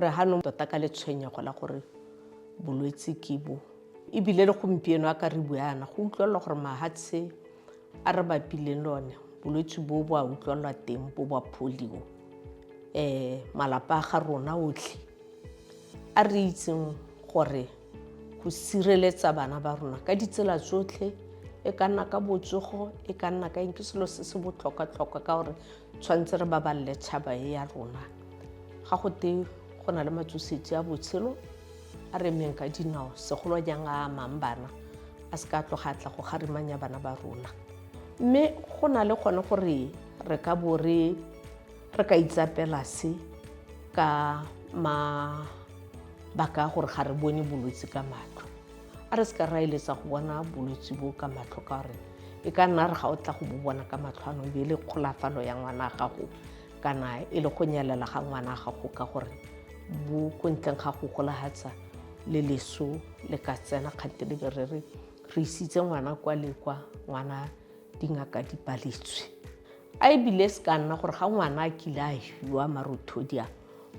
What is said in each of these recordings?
re hanong tota ka letshwenyego la gore bolwetse ke bo ebile le gompieno a ka re buana go utlwela gore mahatshe a re bapileng lone bolwetse bo bo a utlwelwa teng bo ba polio malapa a ga rona otlhe a re itseng gore go sireletsa bana ba rona ka ditsela tsotlhe e ka nna ka botsogo e ka nna ka eng ke selo se se botlhokwa ka gore tshwantse re baballe tšhaba ya rona ga go te go na le matsosetsi a botshelo a re meng ka dinao segolo jang a amang bana a se ka tlogatla go garimanya bana ba rona mme go na le gone gore re ka bo re ka itsapela se ka baka gore ga re bone bolwetse ka matlho a re se ka ra eletsa go bona bolwetse bo ka matlho ka gore e ka nna re ga o tla go bo bona ka matlho be le kgolafalo ya ngwana a gago kana e le go nyelela ga ngwana a gago ka gore bo ko ntleng ga go golagatsa le leso le ka tsena kgante le berere re isitse ngwana kwa le kwa ngwana dingaka di paletswe a ebile se ka nna gore ga ngwana a kile a hiwa marothodia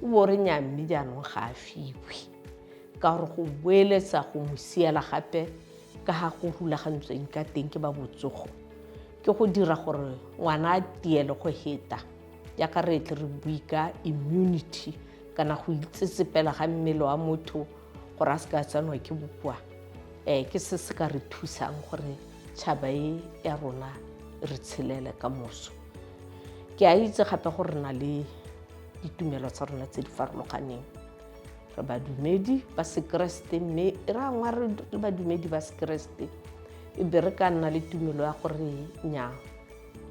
o bo re nya mme jaanong ga a fiwe ka gore go boeletsa go mo siela gape ka ga go rulagantsweng ka teng ke ba botsogo ke go dira gore ngwana a tiele go heta yaka re tle re bui ka immunity kana go itsetsepela ga mmele wa motho gore a se ka tsanwa ke bokoa ke se se ka re thusang gore tšhaba ya rona re tshelele ka moso ke a itse gape gore re na le ditumelo tsa rona tse di farologaneng re badumedi ba sekeresete mme e ra ngwa re badumedi ba sekeresete e be re ka nna le tumelo ya gore nya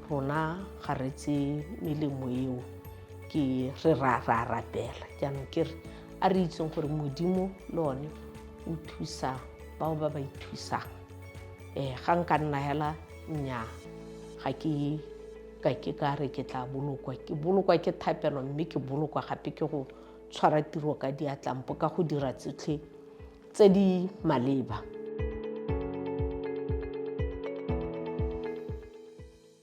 rona ga re tse melemo eo ke re ra rapela jaanong ke re a re itseng gore modimo le one o thusa bao ba ithusang ga nka nna hela nya ga ke ka re ke tla bolokwa ke thapelo mme ke bolokwa gape ke go tshwara tiro ka diatlampo ka go dira tsotlhe tse di maleba